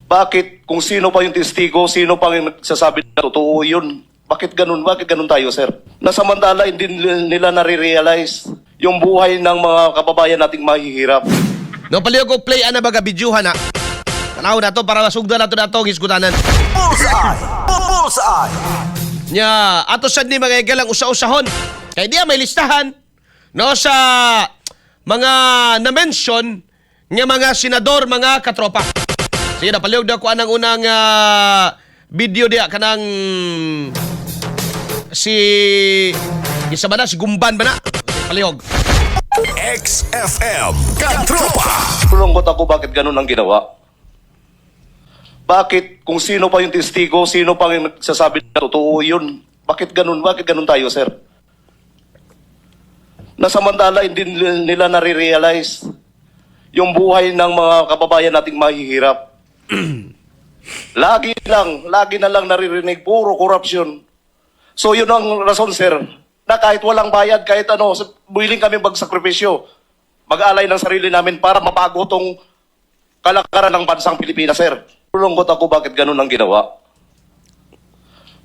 Bakit kung sino pa yung testigo, sino pa yung nagsasabi na totoo yun? Bakit ganun? Bakit ganun tayo, sir? Nasamantala, hindi nila nare-realize yung buhay ng mga kababayan nating mahihirap. No, palihog og play ana baga bidyuhan na. Tanaw na to para masugdan nato na to gisgutanan. Bullseye! Bullseye! Nya, ato sad ni mga igalang usa-usahon. Kay diya may listahan no sa mga na-mention nga mga senador, mga katropa. Sige na, palihog na ko anang unang video diya kanang si isa ba na? Si Gumban ba na? Palihog. XFM Katropa! Lungkot ako bakit ganun ang ginawa. Bakit kung sino pa yung testigo, sino pa yung nagsasabi na totoo yun? Bakit ganun? Bakit ganun tayo, sir? Nasamantala, hindi nila nare-realize yung buhay ng mga kababayan nating mahihirap. Lagi na lang naririnig, puro korupsyon. So yun ang rason, sir, na kahit walang bayad, kahit ano, willing kami magsakripisyo, mag-alay ng sarili namin para mabago tong kalakaran ng bansang Pilipinas, sir. Lungkot ako bakit ganun ang ginawa.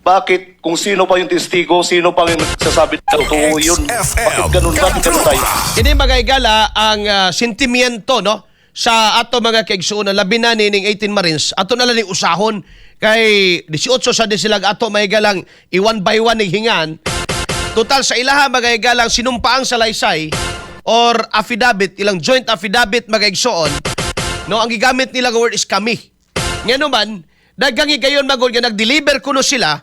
Bakit kung sino pa yung testigo, sino pa yung nagsasabi na totoo yun? Bakit ganun? Bakit ganun tayo? Kini magay-gala ang sentimiento no sa ato mga kaigsuonan labi na ning 18 Marines ato na lang ni usahon kay 18 sa silag ato may-galang i-one by one ning hingan. Total sa ilaha magay-galang sinumpaang salaysay or affidavit, ilang joint affidavit magaigsuon. No, ang gigamit nila nga word is kami. Ngano man, dagangi gayon magol nga nag-deliver kuno sila.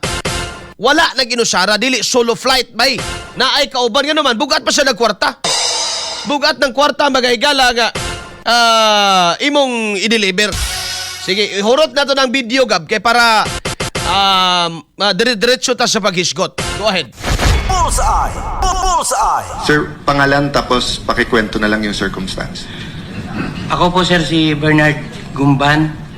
Wala nang inusara, dili solo flight bay. Naay kauban nga naman, bugat pa siya nagkwarta. Bugat ng kwarta magahigala nga imong i-deliver. Sige, ihurot na to ng video gab kay para diretso ta sa paghisgot. Go ahead. Bullseye! Bullseye! Sir, pangalan tapos pakikwento na lang yung circumstance. Ako po sir si Bernard Gumban.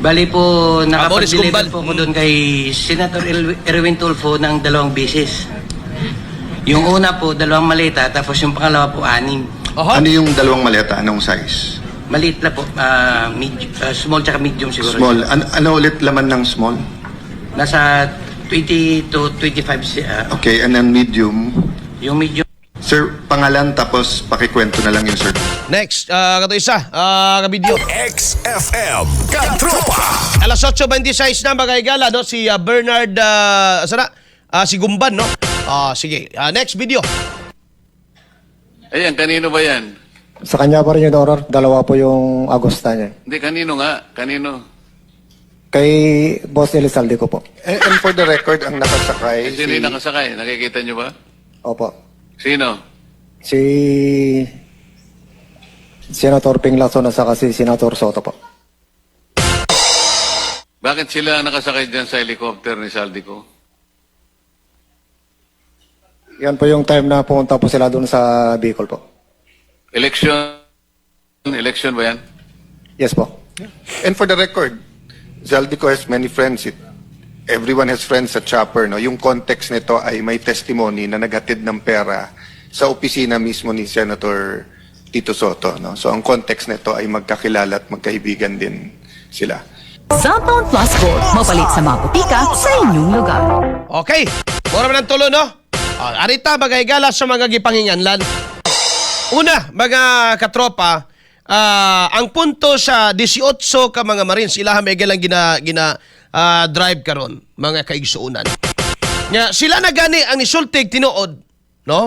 Bali po nakapag-deliver po ko doon kay Senator Erwin Tulfo ng 2 beses. Yung una po 2 maleta tapos yung pangalawa po 6. Ano yung 2 maleta? Anong size? Maliit na po, small tsaka medium siguro. Small. Ano ulit laman ng small? Nasa 20 to 25. Okay, and then medium. Yung medium. Sir, pangalan tapos pakikwento na lang yung circumstance. Next, kato isa, ka-video. XFM Katropa! Alas 8:26 na magahigala no si Bernard si Gumban no. Sige, next video. Ayan, kanino ba yan? Sa kanya pa rin yung Honor, 2 po yung Agosta niya. Hindi, kanino nga? Kanino? Kay Boss Elizalde ko po. And for the record, ang nakasakay Sino yung nakasakay? Nakikita nyo ba? Opo. Sino? Si Senator Ping Lacson at saka si Senator Soto po. Bakit sila nakasakay dyan sa helicopter ni Saldico? Yan po yung time na pumunta po sila doon sa Bicol po. Election ba yan? Yes po. And for the record, Zaldico has many friends. Everyone has friends sa chopper. No? Yung context nito ay may testimony na naghatid ng pera sa opisina mismo ni Senator Tito Soto. No? So ang context nito ay magkakilala at magkaibigan din sila. Southbound Plus Gold, mapalit sa mga butika sa inyong lugar. Okay, mura man ang tulo no. Arita magahigala sa mga gipanghinganlan. Una, mga katropa, ang punto sa 18 ka mga Marines, ilaha may galang drive karon mga kaigsuunan. Nga sila na gani ang nisultig tinuod, no?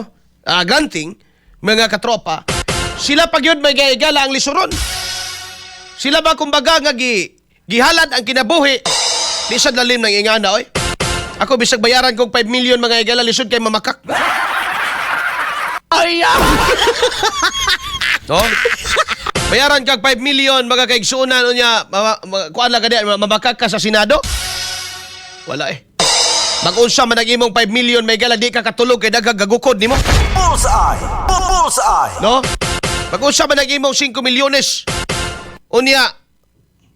Granting mga katropa. Sila pagyud may gaigala ang lisuron. Sila ba kumbaga nga gihalad ang kinabuhi di sa lalim ng ingana oy. Ako bisag bayaran kog 5 million mga igala lisod kay mamakak. Ay! No? Bayaran kag 5 million mga kaigsuunan unya kuan lang kadi mamakak ka sa Senado? Wala eh. Mag-unsa man ang imong 5 million may gala di ka katulog kay daghang gagukod nimo. Bullseye! Bullseye! No? Mag-unsa man ang imong 5 milyones. Unya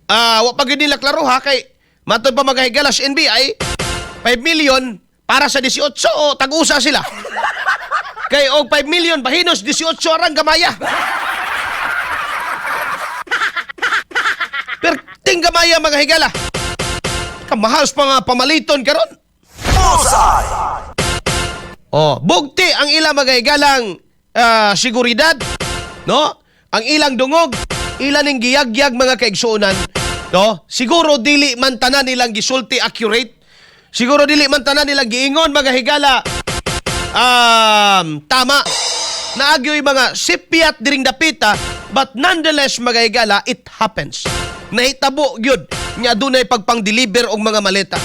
wa pa gyud nila klaro ha kay matod pa magahigala sa NBI 5 million para sa 18 o tag-usa sila. Kay og 5 million bahinos 18 arang gamaya. Perti maya mga higala. Kamahal pa nga pamaliton karon. Bullseye. Bugti ang ilang mga higalang seguridad, no? Ang ilang dungog, ilan ning giyagyag mga kaigsuonan, no? Siguro dili man tanan nilang gisulti accurate. Siguro dili man tanan nilang giingon mga higala. Tama. Naagyoy mga sipiat diring dapita, but nonetheless mga higala, it happens. Nahitabo gyud nga dunay pagpang-deliver og mga maleta.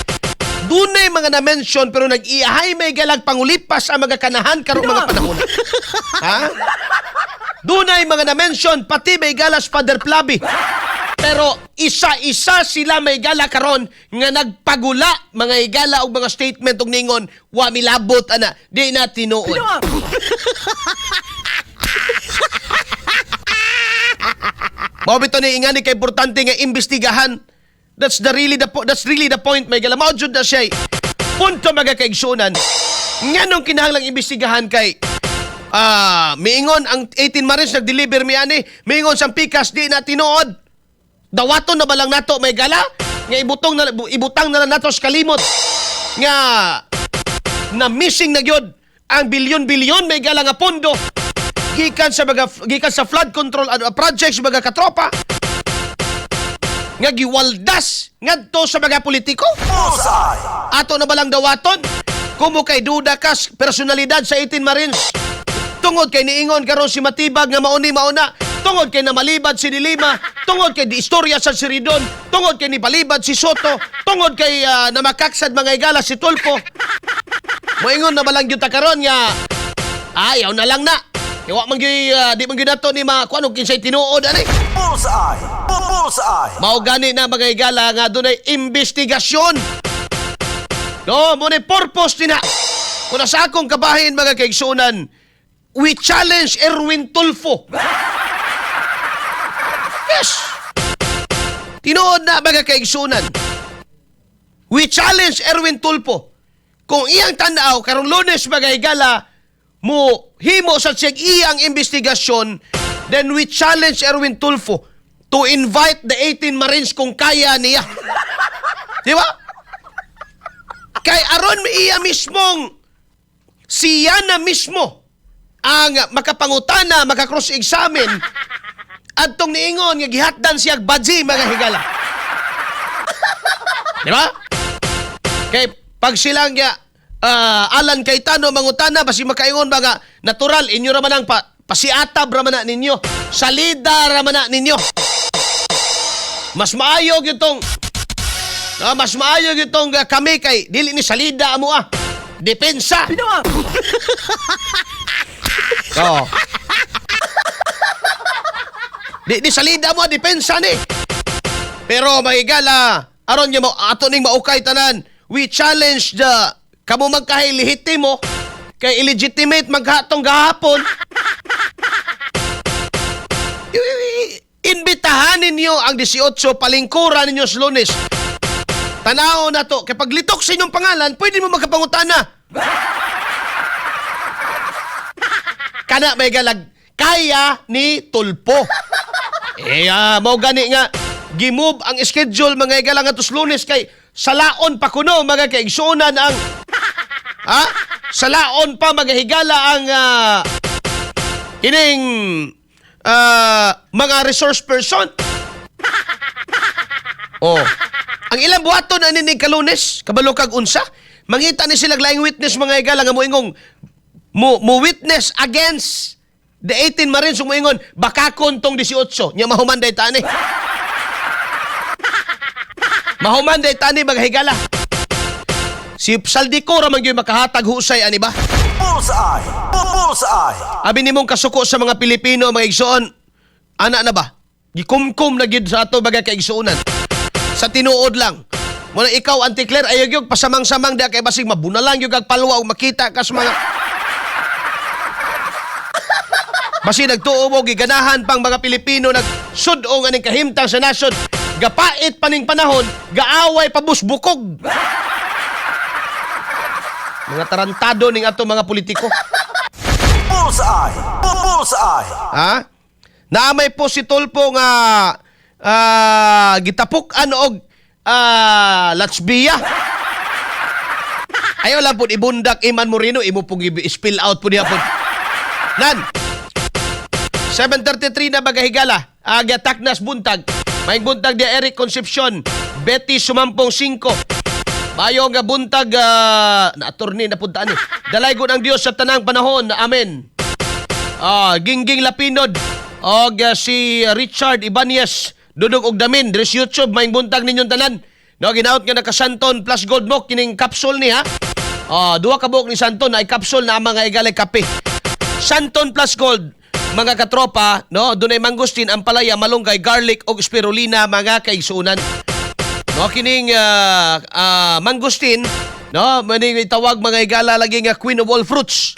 Dunay mga na-mention pero nag-iyahay may galag pangulipas ang mga kanahan karong mga panahon. Ha? Dunay mga na-mention pati may galas Father Plabi. Pero isa-isa sila may gala karon nga nagpagula mga higala og mga statement og ningon wa milabot ana di na tinuod. Mao bitaw ni ingani kay importante nga imbestigahan. That's really the point may gala. Mao jud na siya. Punto mga kaigsunan. Nganong kinahanglang imbestigahan kay miingon ang 18 Marines nag-deliver mi ani, miingon sang pikas di na tinuod. Dawaton na ba lang nato may gala? Nga ibutang na lang nato sa kalimot. Nga na missing na gyud ang bilyon-bilyon may gala nga pondo gikan sa flood control projects mga katropa. Nga giwaldas ngadto sa mga politiko. Bullseye. Ato na ba lang dawaton? Kumo kay duda kas personalidad sa 18 Marines. Tungod kay niingon karon si Matibag nga mauna. Tungod kay namalibad si Dilima. Tungod kay di istorya sa Siridon. Tungod kay nipalibad si Soto. Tungod kay namakaksad mga igala si Tulpo. Moingon na ba lang gyud ta karon nga ayaw na lang na. Yawa man gyud di man gyud nato ni kuno kinsay tinuod ani. Bullseye. Bullseye. Mao gani na mga igala nga dunay investigasyon. No, mo ni purpose din na. Kuna sa akong kabahin mga kaigsunan, we challenge Erwin Tulfo. Yes. Tinuod na mga kaigsunan. We challenge Erwin Tulfo. Kung iyang tanaw karong Lunes mga igala mo himo sa siyang iyang investigasyon, then we challenge Erwin Tulfo to invite the 18 Marines kung kaya niya. Di ba? Kay aron iya mismong siya na mismo ang makapangutana, maka-cross-examine adtong niingon nga gihatdan siya badji mga higala. Di ba? Kay pag silang Alan Cayetano mangutana basi makaingon mga natural inyo ra man ang pasiatab ra man na ninyo. Salida ra man na ninyo. Mas maayo gitong kami kay dili ni salida amo depensa. Oh. Di salida mo depensa ni. Pero mahigala aron niya mo ato ning maukay tanan. We challenge the kamo magkahilihitimo kay illegitimate maghatong gahapon. Imbitahan ninyo ang 18 palingkuran ninyo sa Lunes. Tanaw na to. Kapag litok sa inyong pangalan, pwede mo magkapangutana. Kana may galag. Kaya ni Tulpo. Mau gani nga. Gimove ang schedule mga igalang atos Lunes kay salaon pa kuno mga kaigsunan ang salaon pa mga higala ang kining mga resource person. Ang ilang buhaton na ninig kalunes, kabalo kag unsa, mangita ni silang laing witness mga igala nga moingong mo witness against the 18 Marines ug moingon bakakon tong 18 nya mahumanday tani. Mahumanday tani mga higala. Si Saldico ra man gyud makahatag husay ani ba? Bullseye. Bullseye. Abi nimong kasuko sa mga Pilipino mga igsoon. Ana na ba? Gikumkum na gid sa ato mga kaigsuonan. Sa tinuod lang. Muna ikaw, Auntie Claire, ayaw yung pasamang-samang di kay basig mabunalang yung kagpalwa o makita ka sa mga... Basi nagtuo mo, giganahan pang mga Pilipino nagsudong aning kahimtang sa nasod. Gapait paning panahon, gaaway pabusbukog. Mga tarantado ning ato mga politiko. Bullseye. Bullseye. Ha? Naamay po si Tulpo nga gitapuk-an og latsbiya. Ayaw lang po ibundak Iman Moreno, imo pong spill out po niya po. Nan. 7:33 na bagahigala. Gataknas buntag. May buntag di Eric Concepcion. Betty Sumampong 5. Bayo nga buntag na attorney na puntaan ni. Dalaygon ang Dios sa tanang panahon. Amen. Gingging Lapinod og si Richard Ibanez dudog og damin dres YouTube may buntag ninyong tanan. No ginaot nga nakasanton plus gold mo kining capsule ni ha. Duha ka buok ni Santon na capsule na ang mga igalay kape. Santon plus gold mga katropa, no, dunay mangustin, ampalaya, malunggay, garlic og spirulina mga kaigsuunan. No kining mangustin, no, maning itawag mga igala lagi nga queen of all fruits.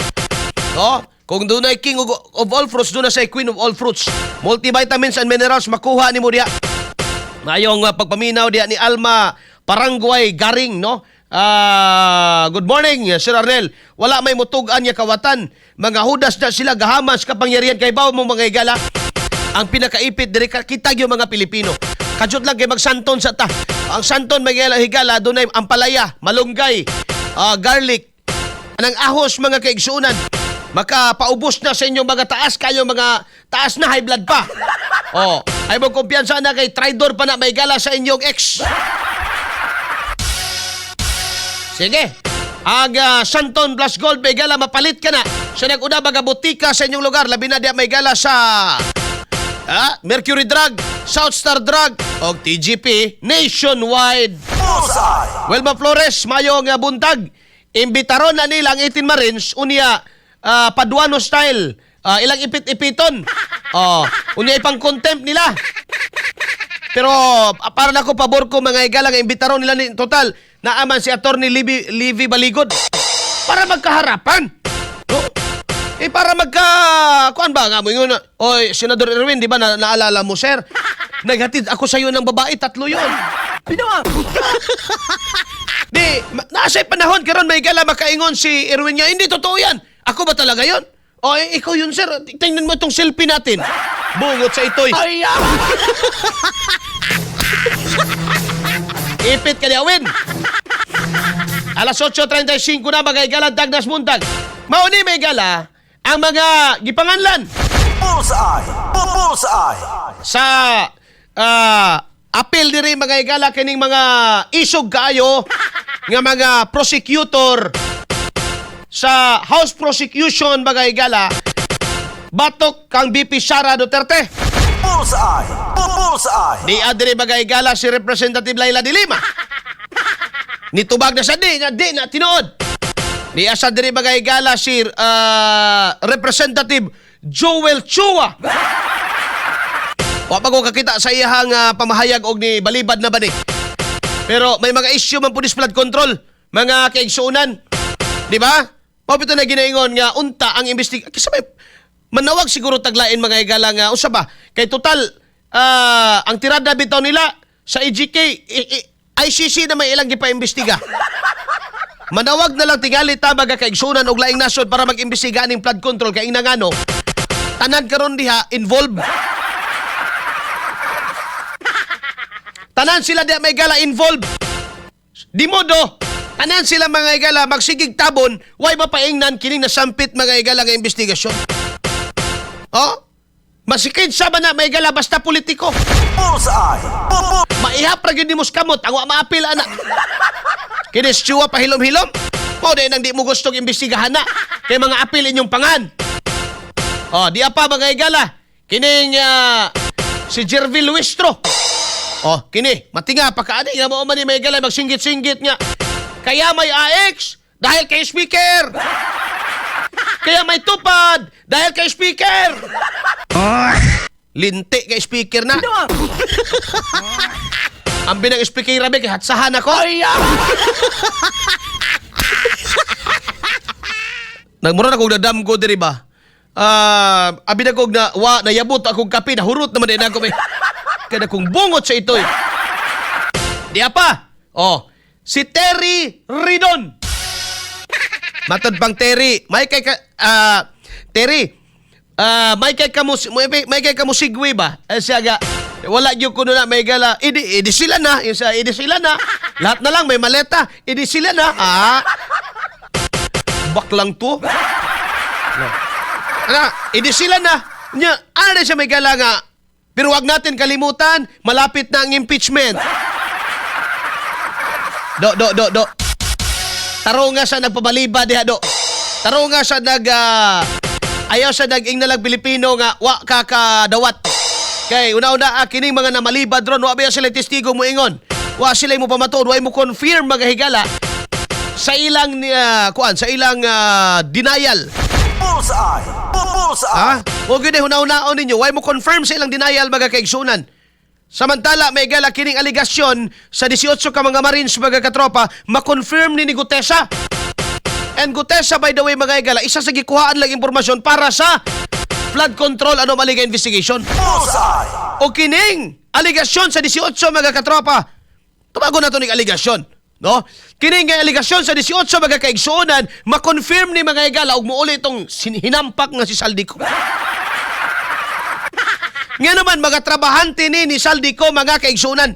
No? Kung dunay king of all fruits, doon na say queen of all fruits. Multivitamins and minerals makuha nimo diya. Mayong pagpaminaw diya ni Alma Parangguay Garing, no? Good morning, Sir Arnel. Wala may mutugan niya kawatan. Mga hudas na sila gahamas kapangyarihan kay bawo mo mga igala. Ang pinakaipit diri kita yung mga Pilipino. Kadjut lang kay magsanton sa ta. Ang santon mga higala dunay ampalaya, malunggay, garlic, anang ahos mga kaigsuunan. Makapaubos na sa inyong mga taas kayo mga taas na high blood pa. Ay mo kumpiyansa na kay traidor pa na may gala sa inyong ex. Sige. Santon plus gold may gala mapalit ka na. Sa nag-una mga butika sa inyong lugar, labi na diya may gala sa Mercury Drug, South Star Drug o TGP nationwide. Bullseye. Welma Flores, mayong buntag. Imbitaron na nila ang 18 Marines unya Paduano style. Ilang ipit-ipiton. Unya ipang contempt nila. Pero para na ko pabor ko mga igalang imbitaron nila ni total naaman si Attorney Livy Baligod para magkaharapan. No? Para kuan ba nga mo yun? Oy, Senador Erwin, di ba naalala mo, sir? Naghatid ako sa iyo ng babae, 3 yun. Di, nasa panahon karon may gala makaingon si Erwin niya, hindi totoo yan. Ako ba talaga yun? Ikaw yun, sir. Tingnan mo itong selfie natin. Bungot sa itoy. Ipit ka niya, Alas 8:35 na mga igala Dagnas Buntag. Mauni may gala ang mga gipanganlan. Bullseye. Bullseye. Sa appeal diri mga igala kining mga isog kaayo nga mga prosecutor sa House Prosecution mga igala batok kang BP Sara Duterte. Bullseye. Bullseye. Di adiri mga igala si Representative Laila de Lima. Nitubag na sa di na tinuod. Di asa diri mga igala si Representative Joel Chua. Wa pa ko kakita sa iyahang pamahayag og ni balibad na bani. Pero may mga issue man police flood control, mga kaigsuunan. Di ba? Mapito na ginaingon nga unta ang investigation. Kasi may manawag siguro taglain mga igala nga usa ba? Kay total ang tirada bitaw nila sa EGK ICC na may ilang gipa-imbestiga. Manawag na lang tingali ta mga kaigsuunan og laing nasod para mag-imbestiga ning flood control kay ingangano. Tanan karon diha involved. Tanan sila diha may gala involved. Di modo, tanan sila mga igala magsigig tabon, way mapaingnan kining nasampit mga igala nga investigasyon. Masikid sa ba na may igala basta politiko. Bullseye. Maihap ra gyud nimos kamot ang wa maapil ana. Kini Chua pahilom-hilom. O dahil nang di mo gustong imbestigahan na kay mga apil inyong pangan. Di apa mga igala. Kining si Jervil Luistro. Kini, matinga, pagkaani nga mo man ni may igala magsinggit-singgit nga. Kaya may AX dahil kay speaker. Kaya may tupad dahil kay speaker. Linti kay speaker na. Ang binang speaker rabi kay hatsahan ako. Nagmura na kong nadam ko diri ba? Abi na kong nayabot akong kape, nahurot naman din ako. Kada kong bungot sa ito. Di apa? Si Terry Ridon. Matod pang Terry. May kay Terry. May kay kamusigwi ba? Siya ga Wala yung kuno na may gala. Idi sila na. Yung sa idi sila na. Lahat na lang may maleta. Idi sila na. Baklang to. Idi sila na. Nya, ano siya may gala nga. Pero wag natin kalimutan, malapit na ang impeachment. Do. Taro nga siya nagpamaliba diha, do. Taro nga siya ayaw siya nag-ingnalag Pilipino nga wa kakadawat. Kay una-una kining mga namalibad ron, wa ba sila testigo mo ingon. Wa sila mo pamatuod, wa mo confirm mga higala sa ilang sa ilang denial. Bullseye! Bullseye! O gini una-unaon ninyo, wa mo confirm sa ilang denial mga kaigsunan. Samantala, may gala kining aligasyon sa 18 ka mga Marines mga katropa, ma-confirm ni Gutesa. And Gutesa, by the way, mga igala, isa sa gikuhaan lang impormasyon para sa flood control anomaly investigation. Bullseye! O kining aligasyon sa 18 mga katropa, tumago na ito ng aligasyon. No? Kining aligasyon sa 18 mga kaigsunan, ma-confirm ni mga igala, ug muuli itong hinampak nga si Saldico. Nga naman, mga trabahante ni Saldico, mga kaigsunan.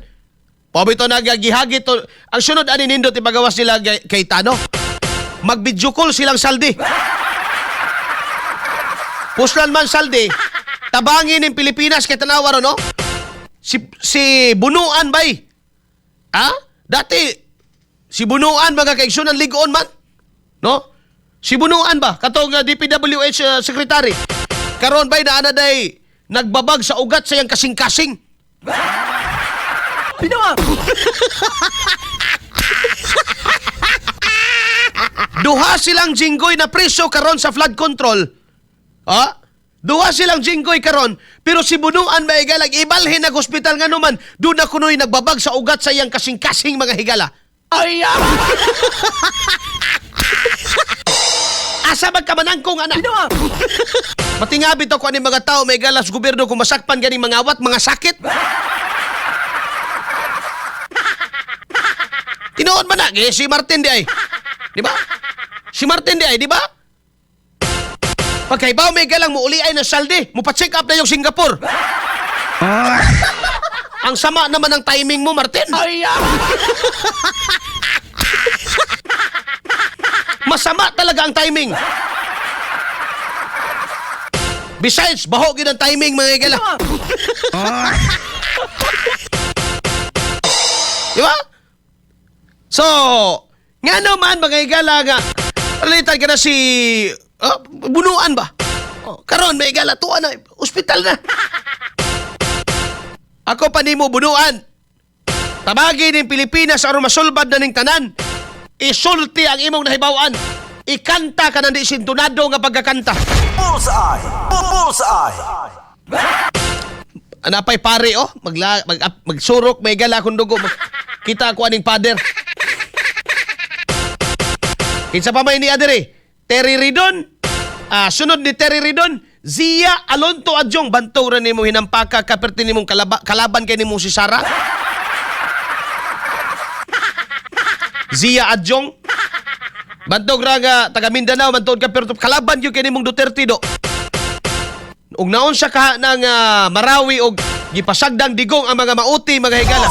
Pabito nagagihagit to. Ang sunod ani nindot ipagawas nila kay Tano. Mag-video call silang Saldi. Puslan man Saldi, tabangin ng Pilipinas kay tanawa ron, no? Si Bunuan bay. Dati si Bunuan mga kaigsunan ligoon man. No? Si Bunuan ba katong DPWH secretary. Karon bay na day nagbabag sa ugat sa iyang kasing-kasing. Binawa! Duha silang jinggoy na preso karon sa flood control. Duha silang jinggoy karon, pero si Bunuan ba higala ibalhin nag hospital nga naman, doon na kunoy nagbabag sa ugat sa iyang kasing-kasing mga higala. Ay! Asa magkamanangkong anak? Matingabi to ko ani mga tao may galas gobyerno kung masakpan ganing mga awat, mga sakit. Tinuod man na, si Martin di ay. Di ba? Si Martin di ay, di ba? Pagkaibaw may galang mo uli ay na Saldi, mo pa-check up na yung Singapore. Ang sama naman ng timing mo, Martin. Ay! Masama talaga ang timing. Besides, baho gid ang timing mga igala. Di ba? So, nga naman mga igala nga, alitan ka na si Bunuan ba? Karon may igala, tuwa na, ospital na. Ako pa ni mo, Bunuan. Tabagi ng Pilipinas aron masulbad na ning tanan. Isulti ang imong nahibawan. Ikanta ka na di sintunado nga pagkakanta. Bullseye! Bullseye! Anapay pare, magsurok, may gala kung dugo. Kita ko aning pader. Kinsa pa may ni adere? Terry Ridon. Sunod ni Terry Ridon, Zia Alonto Adjong. Bantog rin ni mo hinampaka kaperti ni mong kalaban kay ni mo si Sara. Zia Adjong. Bantog raga taga Mindanao, bantog kaperti kalaban yun kay ni mong Duterte do. Ug naon siya ka ng Marawi og gipasagdang digong ang mga mauti mga higala.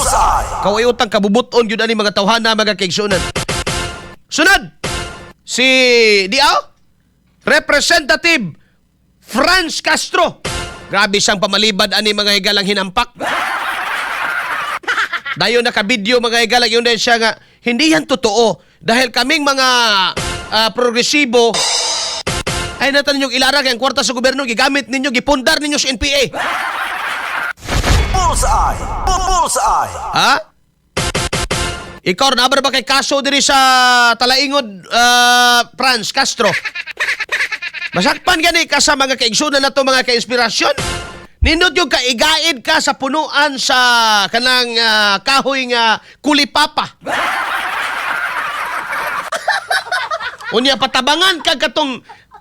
Kaway utang kabubuton gyud ani mga tawhana mga kaigsunan. Sunod si Representative Franz Castro. Grabe siyang pamalibad ani mga higalang hinampak. Dayon naka-video mga higalang yun din siya nga hindi yan totoo dahil kaming mga progresibo ay natan ninyong ilarang ang kwarta sa gobyerno, gigamit ninyo, gipundar ninyo sa NPA. Bullseye! Bullseye! Ikaw, nabar ba kay kaso diri sa Talaingod, Franz Castro? Masakpan gani ka sa mga kaigsunan na to, mga kainspirasyon. Nindot yung kaigaid ka sa punuan sa kanang kahoy nga kulipapa. Unya patabangan ka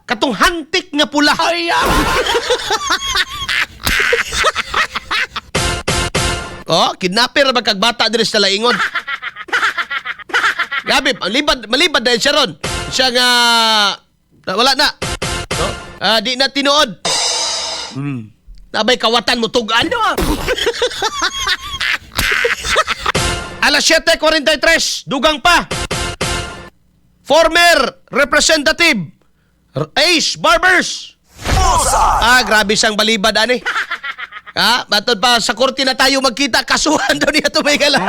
katong hantik nga pula. Kidnapper ba kag bata diri sa Talaingod? Gabi, malibad dahil siya ron. Siya nga wala na. Di na tinuod. Nabay kawatan mo tugan. Alas 7:43, dugang pa. Former Representative Ace Barbers. Bullseye. Grabe siyang balibad, ani. Batod pa sa korte na tayo magkita, kasuhan daw niya ito, may gala.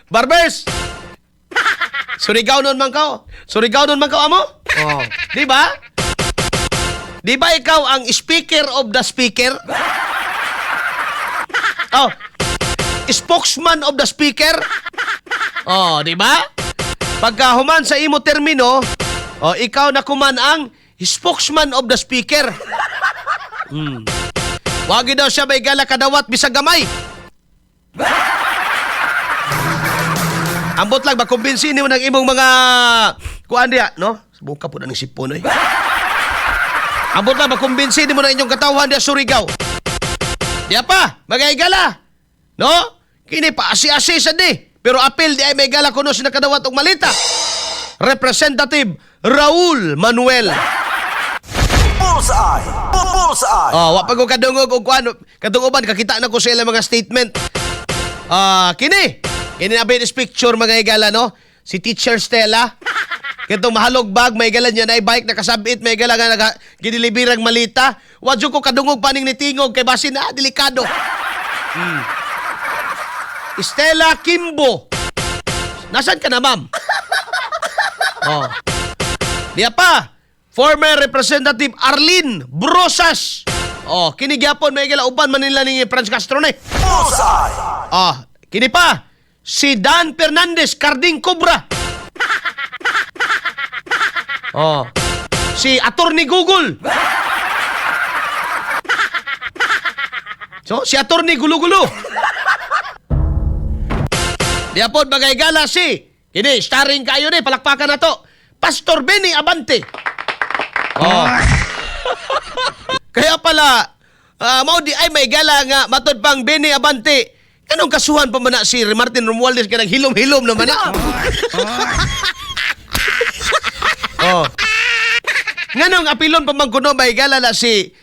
Barbers! Surigaw nun man ka. Surigaw nun man ka, amo? Di ba? Di ba ikaw ang speaker of the speaker? Spokesman of the speaker? Di ba? Pagka human sa imo termino, ikaw na kuman ang spokesman of the speaker. Wagi daw siya may gala kadawat bisag gamay. Ambot lang, makumbinsin mo ng imong mga kuan diya, no? Buka po na ng sipon, eh. Ambot lang, makumbinsin mo ng inyong katawan diya, Surigao. Diya pa, magay-gala. No? Kini pa, asi-asi sa di. Pero apil di ay may gala kuno si nakadawat og malita. Representative Raul Manuel. Bullseye. Bullseye. Wa pa ko kadungog og kuan, kadungoban kakita na ko sa ilang mga statement. Kini na ba picture mga igala, no? Si Teacher Stella. Kitong mahalog bag, may igala niya na bike nakasabit, may igala nga ginilibirang malita. Wadyo ko kadungog paning nitingog kay basin na delikado. Stella Kimbo. Nasaan ka na, ma'am? Diya pa, former Representative Arlene Brosas. Kinigyapon may igala uban man nila ni Franz Castro, ne? Bullseye. Kini pa, si Dan Fernandez, Carding Cobra. Si Attorney Google. Si Attorney Gulo-Gulo. Diapod bagay gala kini, starring kayo ni, palakpakan na to, Pastor Benny Abante. Kaya pala, mao di ay may gala nga, matod pang Benny Abante. Anong kasuhan pa man na si Martin Romualdez ka hilom-hilom naman na? Nganong apilon pa man kuno may gala na si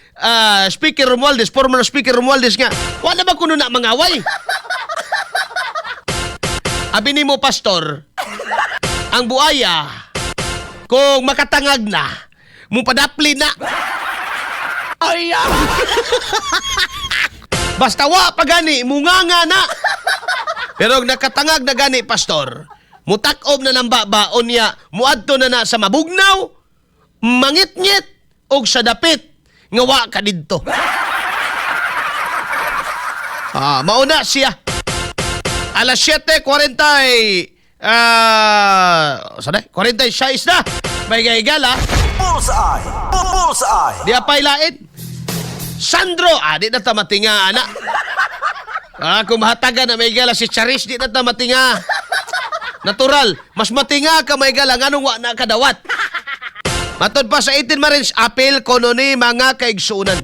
Speaker Romualdez, former Speaker Romualdez nga. Wala ba kuno na mangaway? Abi ni mo, Pastor, ang buaya, kung makatangag na, mupadapli na. Ay, basta wa pa gani, munganga na. Pero nakatangag na gani, Pastor, mutakob na ng babaon niya, muadto na na sa mabugnaw, mangit-ngit, o sa dapit, nga wa ka didto. Mauna siya. Alas 7:46 na. May gaigala. Bullseye. Bullseye. Di apay lain. Sandro, di na tamatinga, anak. Kung mahataga na may gala si Charis, di na tamatinga. Natural, mas matinga ka may gala, nganong wa na kadawat. Matod pa sa 18 Marines, apil kono ni mga kaigsuunan.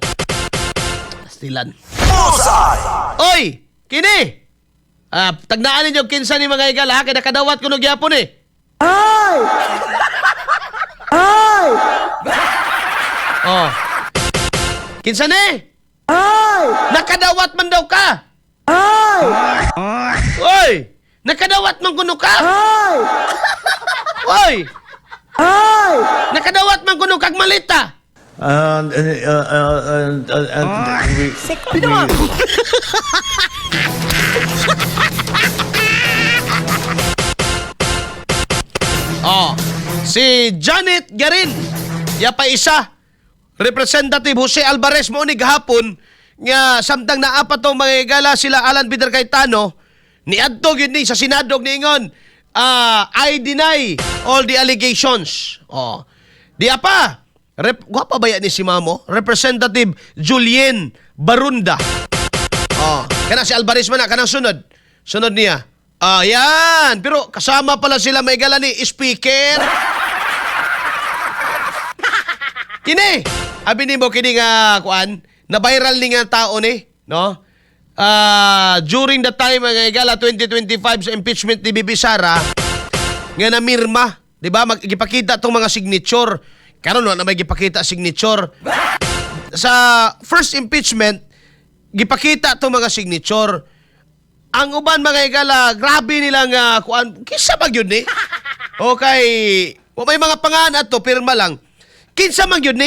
Stilan. Bullseye. Oy, kini! Tagnaan ninyo kinsa ni mga igala, kaya nakadawat ko nagyapon eh. Ay! Kinsa ni? Ay! Nakadawat man daw ka! Ay! Oy! Nakadawat man kuno ka! Ay! Oy! Ay! Nakadawat man kuno kag malita! Si Janet Garin, pa isa, Representative Jose Alvarez mo ni gahapon nga samtang naapat tong mga igala sila Alan Peter Cayetano ni adto gid ni sa Senado ningon I deny all the allegations. Diya pa gwapa ba yan ni si Mamo? Representative Julien Barunda. Kana si Alvarez man na kanang sunod niya. Yan. Pero kasama pala sila may gala ni Speaker. Kini. Abi ni mo kini nga kuan, na viral ni nga tao ni, no? During the time nga gala 2025 sa impeachment ni Bibi Sara, nga namirma, di ba? Magipakita tong mga signature karon na may gipakita signature. Sa first impeachment, gipakita to mga signature. Ang uban mga higala, grabe nilang kuan, kinsa ba yun ni? Okay, may mga pangalan ato, pirma lang. Kinsa man yun ni?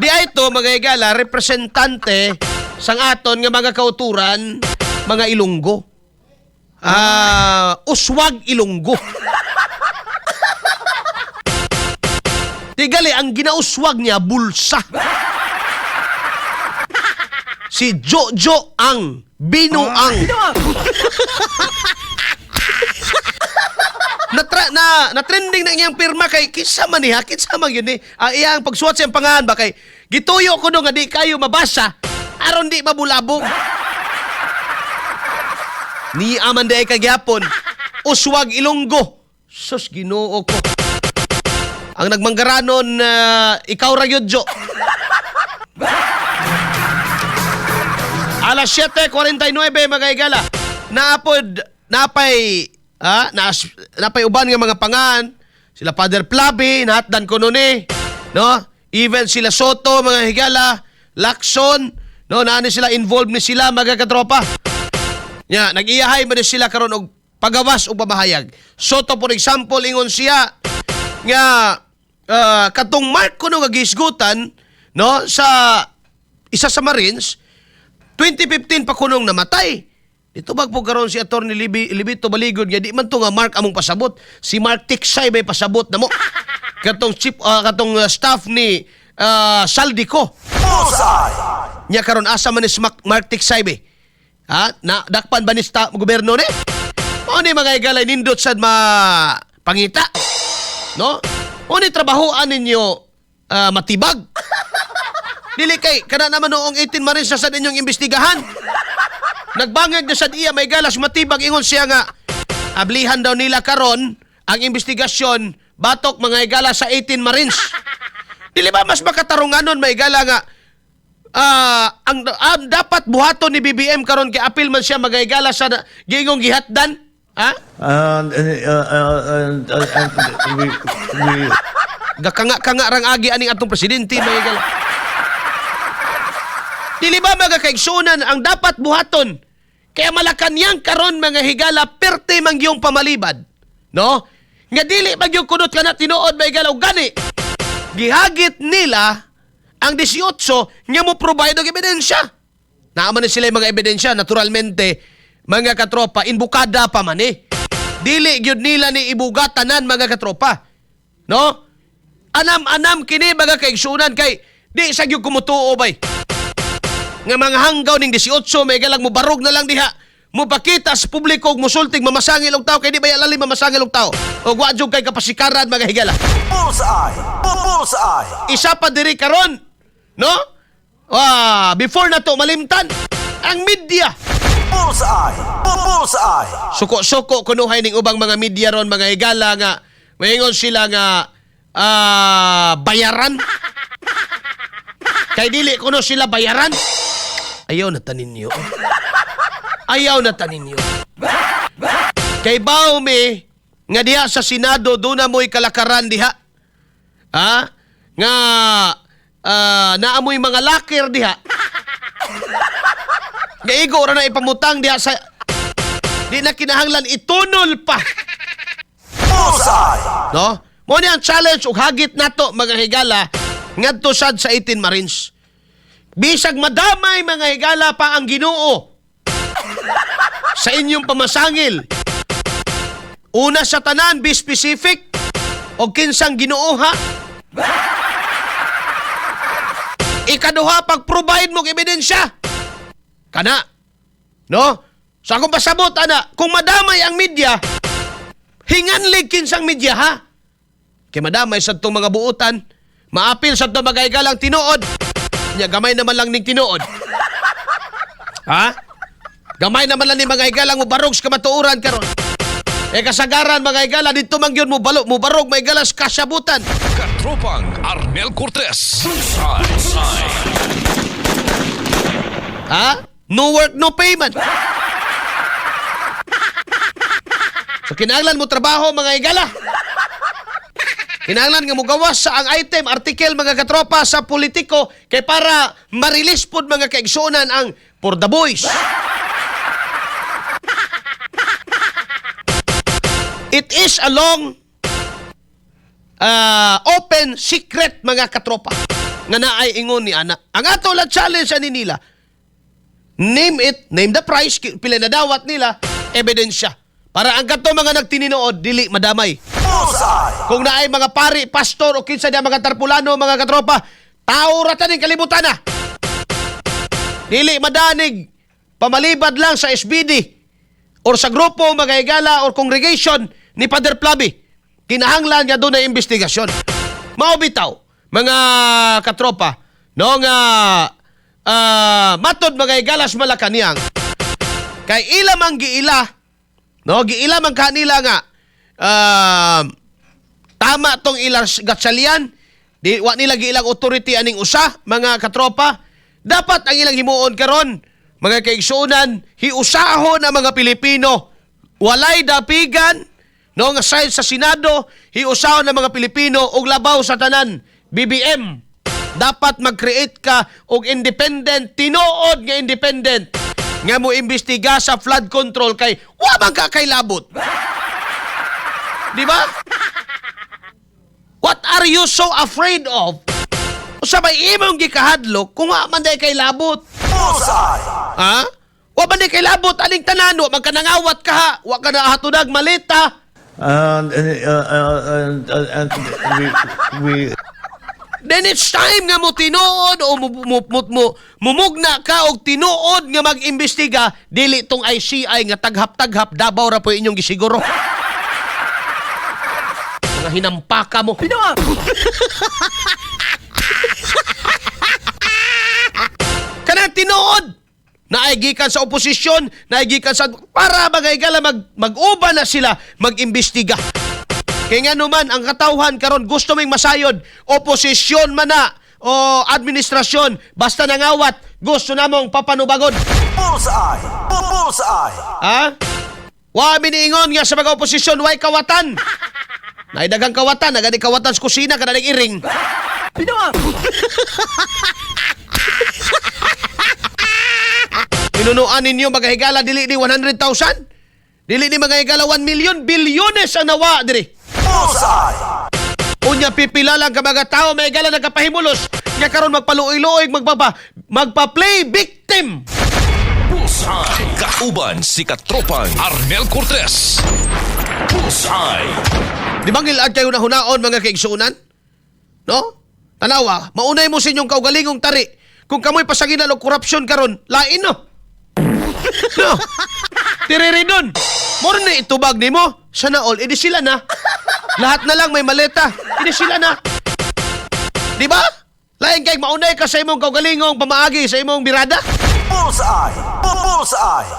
Di ay ito, mga higala, representante sang aton nga mga kauturan, mga Ilonggo. Uswag Ilonggo. Tigali, ang ginauswag niya, bulsa. Si Jojo Ang Binuang. Na-trending na iyang pirma kay kinsa man niya, kinsa man yun iyang pagsuot sa iyang pangalan ba kay gituyo ko no nga di kayo mabasa aron di mabulabog. Ni aman di ay kagyapon, Uswag Ilonggo. Sus, Ginoo ko. Ang nagmanggaranon, ikaw ra yun, Jo. Alas 7:49 mga higala. Napay uban nga mga pangan. Sila Father Plaby, nahatdan ko nun no? Even sila Soto, mga higala, Lacson, no? Naani sila, involved ni sila, mga katropa. Nag-iyahay mo sila karon og pagawas o pamahayag. Soto, for example, ingon siya, nga, katong mark ko nung agisgutan, no? Sa isa sa Marines, 2015 pa kunong namatay. Dito po karon si Atty. Libito Baligod nga di man to nga Mark among pasabot. Si Mark Tiksay may pasabot na mo. Katong staff ni Saldico. Bullseye. Nya karon asa man ni Mark Tiksay be? Na dakpan ba ni gobyerno ni? O ni mga igalay nindot sad pangita. No? O ni trabahoan ninyo matibag. Dili kay kana naman noong 18 Marines sa inyong imbestigahan. Nagbangag na sa iya may galas matibag ingon siya nga ablihan daw nila karon ang investigasyon batok mga igala sa 18 Marines. Dili ba mas makatarunganon may igala nga ang dapat buhaton ni BBM karon kay apil man siya mga igala sa gingong gihatdan? Gakanga rang agi aning atong presidente may igala. Dili ba mga kaigsunan ang dapat buhaton? Kaya Malacanang karon mga higala perte mangyong pamalibad. No? Nga dili mangyong kunot ka na tinuod mga higala o gani. Gihagit nila ang 18 nga mo provide og ebidensya. Naaman na sila yung mga ebidensya. Naturalmente, mga katropa, inbukada pa man Dili gyud nila ni ibugatanan mga katropa. No? Anam-anam kini mga kaigsunan kay di sa gyud kumutuo bay. Nga mga hanggaw ning 18 may galang mo barog na lang diha mo pakita sa publiko og musultig mamasangil og tao kay di ba lalim mamasangil og tao og wa jud kay kapasikaran mga higala. Bullseye. Bullseye. Isa pa diri karon, no? Before na to malimtan ang media. Bullseye. Bullseye. Suko-suko kunuhay ning ubang mga media ron mga higala nga mayngon sila nga bayaran. Kay dili kuno sila bayaran. Ayaw na tanin niyo. Ayaw na tanin niyo. Kay Baume, nga diha sa Senado, doon na mo'y kalakaran diha. Nga, naamoy mga lakir diha. Nga igo na ipamutang diha sa... Di na kinahanglan itunol pa. Bullseye. No? Mo ni ang challenge ug hagit nato mga higala ngadto sad sa 18 Marines. Bisag madamay mga higala pa ang Ginoo sa inyong pamasangil. Una sa tanan, be specific o kinsang Ginoo ha. Ikaduha, pag-provide mo ebidensya. Kana. No? Sa akong pasabot, ana, kung madamay ang media, hinganlig kinsang media ha. Kaya madamay sa itong mga buutan, maapil sa itong mga igalang tinuod. Nya gamay naman lang ning tinuod. Gamay naman lang ni mga igalang mo barog sa kamatuuran karon. Kasagaran mga igala dito man gyud mo barog mga igalas kasabutan. Katropang Arnel Cortez. No work, no payment. So kinahanglan mo trabaho mga igala. Kinahanglan nga mugawas sa ang item, article mga katropa sa politiko kay para ma-release pod mga kaigsunan ang for the boys. It is a long open secret mga katropa nga naay ingon ni ana. Ang ato lang challenge ani nila. Name it, name the price, pila na dawat nila, ebidensya. Para ang kato mga nagtininood, dili madamay. Bullseye. Kung naay mga pari, pastor o kinsa diya mga tarpulano, mga katropa, tao ratan ng kalibutan na. Dili madanig, pamalibad lang sa SBD or sa grupo, mga higala or congregation ni Father Plaby. Kinahanglan niya doon na investigasyon. Maubitaw, mga katropa, no nga matod mga igalas Malacanang, kay ila mang giila, no, giila man kanila nga, tama tong ilang gatsalian, di wa nila giilang authority aning usa, mga katropa, dapat ang ilang himuon karon, mga kaigsunan, hiusahon ang mga Pilipino, walay dapigan, no, nga side sa Senado, hiusahon ang mga Pilipino og labaw sa tanan, BBM. Dapat mag-create ka og independent, tinuod nga independent, nga mo imbestiga sa flood control kay wa man ka kay labot. Di ba? What are you so afraid of? Usa may imong gikahadlok kung wa man day kay labot. Bullseye. Ha? Wa man day kay labot aning tanan, wa man ka nangawat ka ha, wa ka na hatudag malita. Then it's time nga mo tinuod o mumugna ka og tinuod nga mag-imbestiga, dili tong ICI nga taghap-taghap Davao ra po inyong gisiguro. Mga hinampaka mo. Kanang tinuod naay gikan sa oposisyon, naay gikan sa para bagay-gala mag-uban na sila mag-imbestiga. Kaya nga naman, ang katawhan karon gusto ming masayod, oposisyon man na o administrasyon, basta nangawat, gusto namong papanubagod. Bullseye. Bullseye. Ha? Wa miniingon nga sa mga oposisyon, way kawatan. Naidagang kawatan, nagani kawatan sa kusina, kanalig iring. Pinunuan ninyo mga higala, dili ni 100,000? Dili ni mga higala 1 million, bilyones ang nawa, diri. Bullseye. Unya pipila lang ka mga tao may gala nagkapahimulos nga karon magpaluoy-luoy magpa-play victim. Bullseye. Kauban si Katropang Arnel Cortez. Bullseye. Di ba ngilad kayo na hunaon mga kaigsunan? No? Tanawa, maunay mo sa inyong kaugalingong tari. Kung kamoy pasaginan o korupsyon karon, lain no? No? Tiriri nun. Moro na itubag ni mo. Sana all, edi sila na. Lahat na lang may maleta. Edi sila na. Di ba? Lain kay maunay ka sa imong kaugalingong pamaagi sa imong birada. Bullseye. Bullseye.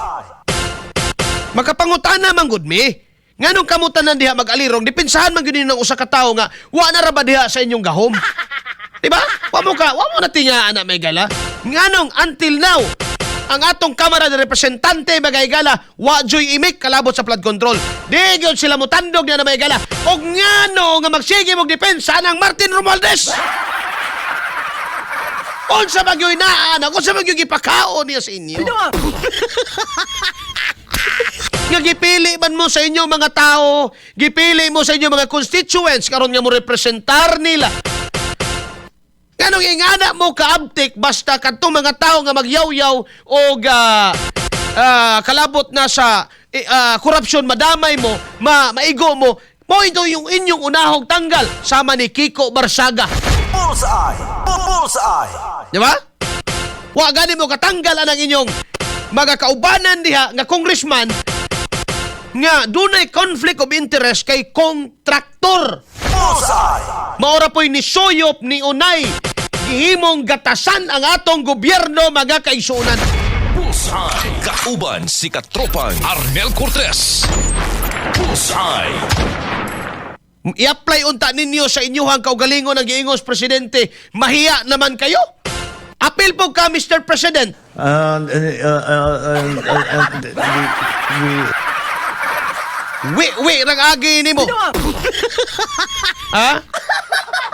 Makapangutana man gud mi. Nganong kamutanan diha mag-alirong, dipinsahan man gyud ng usa ka tawo nga wa na ra ba diha sa inyong gahom. Di ba? Wa mo na tingaan na may gala. Nganong until now, ang atong Kamara de Representante bagay gala, wa joy imik kalabot sa flood control. Di gyud sila mutandog na may gala. Og ngano nga magsige mog depensa ng Martin Romualdez. Unsa ba gyud inaan? Unsa ba gyud gipakaon niya sa inyo? Nga gipili man mo sa inyo mga tao, gipili mo sa inyo mga constituents karon nga mo representar nila. Ganong ingana mo kaabtik basta kadtong mga tao nga magyaw-yaw o kalabot na sa korupsyon, madamay mo, maigo mo, mo ito yung inyong unahog tanggal sama ni Kiko Barsaga. Bullseye. Bullseye. Di ba? Wa gani mo katanggal ang inyong mga kaubanan diha nga congressman nga dunay conflict of interest kay kontraktor. Bullseye. Maora po'y nisuyop ni Unay. Gihimong gatasan ang atong gobyerno mga kaigsunan. Bullseye. Kauban si Katropang Arnel Cortez. Bullseye. I-apply unta ninyo sa inyohang kaugalingon ng giingos presidente. Mahiya naman kayo. Apil po ka, Mr. President. Rang agi nimo. Ha?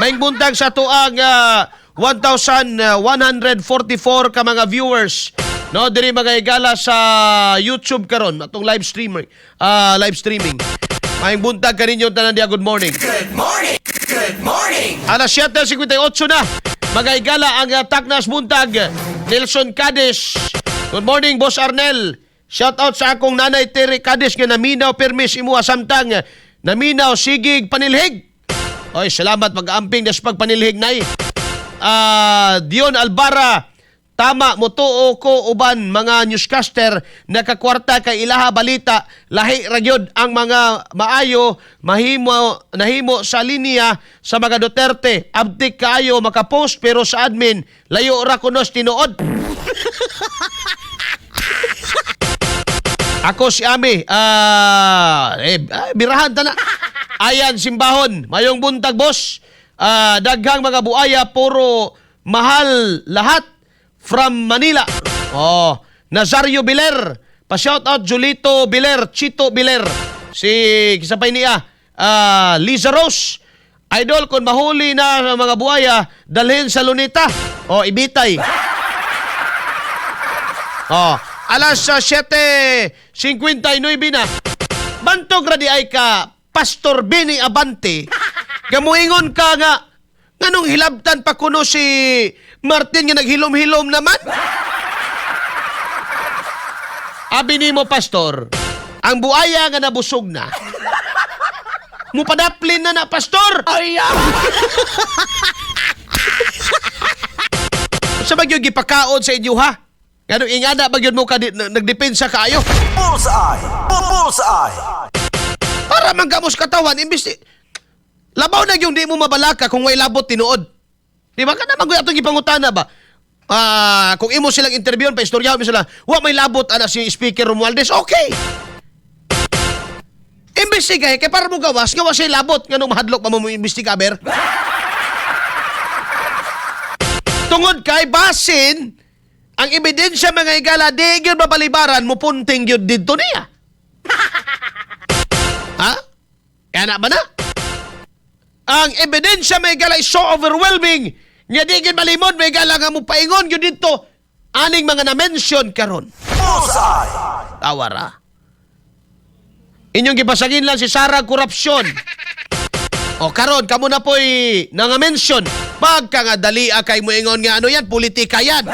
Maing buntag sa tuang 1,144 ka mga viewers. No, diri mga igala sa YouTube karon atong live streaming. Maing buntag kaninyo tanan dia, good morning. Good morning. Good morning. Alas 7:58 na. Mga igala ang taknas buntag. Nelson Cadiz. Good morning, Boss Arnel. Shout out sa akong nanay Terry Cadiz nga naminaw permis imo samtang naminaw sigig panilhig. Oy, salamat mag-amping des pagpanilhig nay. Dion Albara, tama motuo ko uban mga newscaster nakakwarta kay ilaha balita lahi ra gyud ang mga maayo nahimo sa linya sa mga Duterte. Abtik kaayo makapost pero sa admin layo ra kunos tinuod. Ako si Ami, birahan ta na. Ayan, simbahon. Mayong buntag, boss. Daghang mga buaya, puro mahal lahat from Manila. Nazario Biler. Pa-shoutout Julito Biler, Chito Biler. Si kisapay niya, Liza Rose. Idol, kung mahuli na mga buaya, dalhin sa Lunita. Ibitay. Alas 7:59 na. Bantog radi ay ka Pastor Benny Abante. Gamuingon ka nga nganong hilabtan pa kuno si Martin nga naghilom-hilom naman. Abi nimo pastor, ang buaya nga nabusog na. Mupadaplin na pastor. Ay! Sa bagyo gipakaon sa inyo ha? Ganong ingana bagyod mo ka nagdepensa kaayo? Bullseye! Bullseye! Para manggamos katawan, imbis labaw na yung di mo mabalaka kung may labot tinuod. Di ba? Kana magoy atong ipangutana ba? Kung imo silang interview, pa-istoryahan mo sila, may labot ana si Speaker Romualdez, okay. Imbestiga, kaya para mo gawas, gawas siya labot, nga nung mahadlok pa mo imbestiga, ber. Tungod kay basin, ang ebidensya mga igala, di yun mapalibaran, mupunting yun dito niya. Ha? Kaya na ba na? Ang ebidensya may gala is so overwhelming nga di gid malimod may gala nga mo paingon gyud dito aning mga na-mention karon. Bullseye! Tawara. Inyong gipasagin lang si Sara korupsyon. Karon kamo na po'y nanga-mention. Pagka nga dali kay mo ingon nga ano yan, politika yan.